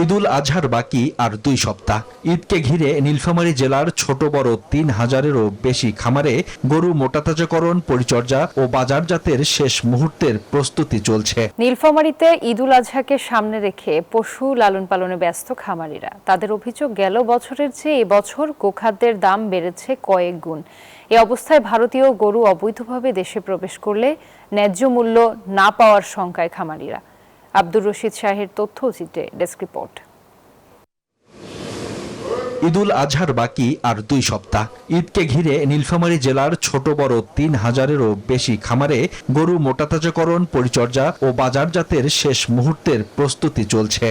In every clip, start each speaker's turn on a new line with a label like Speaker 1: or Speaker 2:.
Speaker 1: ঈদুল আজহার বাকি আর 2 সপ্তাহ। ঈদকে ঘিরে নীলফামারী জেলার ছোট বড় 3000-এরও বেশি খামারে গরু মোটাতাজাকরণ, পরিচর্যা ও বাজারজাতের শেষ মুহূর্তের প্রস্তুতি চলছে।
Speaker 2: নীলফামারীতে ঈদুল আজহাকে সামনে রেখে পশু লালন পালনে ব্যস্ত খামারিরা। তাদের অভিযোগ, গেল বছরের চেয়ে এবছর গোখাদ্যের দাম বেড়েছে কয়েক গুণ। এ অবস্থায় ভারতীয় গরু অবৈধভাবে দেশে প্রবেশ করলে ন্যায্য মূল্য না পাওয়ার শঙ্কায় খামারিরা। আব্দুর রশিদ শাহের তথ্যচিত্রে ডেস্ক রিপোর্ট।
Speaker 1: ঈদুল আজহার বাকি আর 2 সপ্তাহ। ঈদকে ঘিরে নীলফামারী জেলার ছোট বড় 3000-এরও বেশি খামারে গরু মোটাতাজাকরণ, পরিচর্যা ও বাজারজাতের শেষ মুহূর্তের প্রস্তুতি চলছে।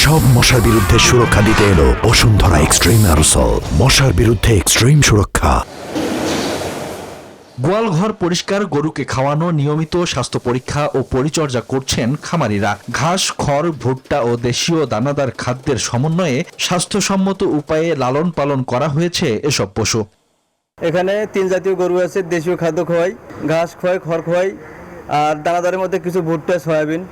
Speaker 3: সব মশার বিরুদ্ধে সুরক্ষা দিতে এলো বসুন্ধরা এক্সট্রিম অ্যারোসল। মশার বিরুদ্ধে এক্সট্রিম সুরক্ষা।
Speaker 1: গোয়ালঘর পরিষ্কার, গরুকে খাওয়ানো, নিয়মিত স্বাস্থ্য পরীক্ষা ও পরিচর্যা করছেন খামারিরা। ঘাস, খড়, ভুট্টা ও দেশীয় দানাদার খাদ্যের সমন্বয়ে স্বাস্থ্যসম্মত উপায়ে লালন পালন করা হয়েছে এসব পশু।
Speaker 4: এখানে 3 জাতীয় গরু আছে। দেশীয় খাদ্য খোয়াই, ঘাস খোয়াই, খড় খোয়াই, আর দানাদারের মধ্যে কিছু ভুট্টা, সয়াবিন।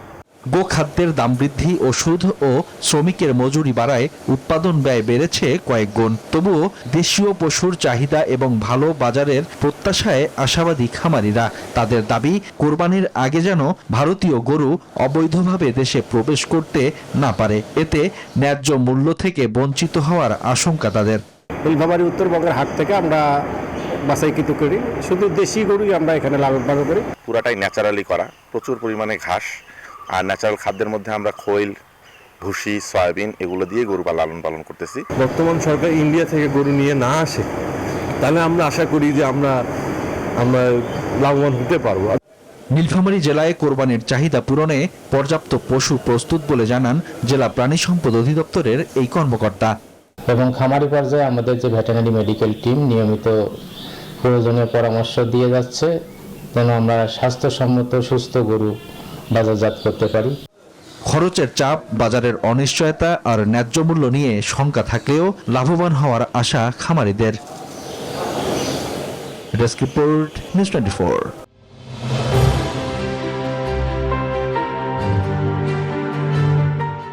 Speaker 1: গোখাদ্যের দাম বৃদ্ধি, ওষুধ ও শ্রমিকের মজুরি বাড়ায় উৎপাদন ব্যয় বেড়েছে কয়েক গুণ। তবুও দেশীয় পশুর চাহিদা এবং ভালো বাজারের প্রত্যাশায় আশাবাদী খামারিরা। তাদের দাবি, কোরবানির আগে যেন ভারতীয় গরু অবৈধভাবে দেশে প্রবেশ করতে না পারে। এতে ন্যায্য মূল্য থেকে বঞ্চিত হওয়ার আশঙ্কা তাদের।
Speaker 5: নীলফামারী উত্তরবঙ্গের হাট থেকে আমরা বাছাইকৃত করি, শুধু দেশি গরুই আমরা এখানে লালন পালন করি।
Speaker 6: পুরাটাই ন্যাচারালি করা, প্রচুর পরিমাণে ঘাস আর ন্যাচারাল খাদ্যের মধ্যে আমরা খৈল, ভুসি, সয়াবিন এগুলো দিয়ে গরু লালন পালন করতেছি।
Speaker 7: বর্তমান সরকার ইন্ডিয়া থেকে গরু নিয়ে না আসে, তাহলে আমরা আশা করি যে আমরা লাভবান হতে পারবো।
Speaker 1: নীলফামারী জেলায় কোরবানির চাহিদা পূরণে পর্যাপ্ত পশু প্রস্তুত বলে জানান জেলা প্রাণী সম্পদ অধিদপ্তরের এই কর্মকর্তা।
Speaker 8: এবং খামারি পর্যায়ে আমাদের যে ভেটেরিনারি মেডিকেল টিম নিয়মিত প্রয়োজনীয় পরামর্শ দিয়ে যাচ্ছে যেন আমরা স্বাস্থ্যসম্মত সুস্থ গরু বাজারজাত করতে পারি।
Speaker 1: খরচের চাপ, বাজারের অনিশ্চয়তা আর ন্যায্য মূল্য নিয়ে শঙ্কা থাকলেও লাভবান হওয়ার আশা খামারিদের। Desk report, news 24।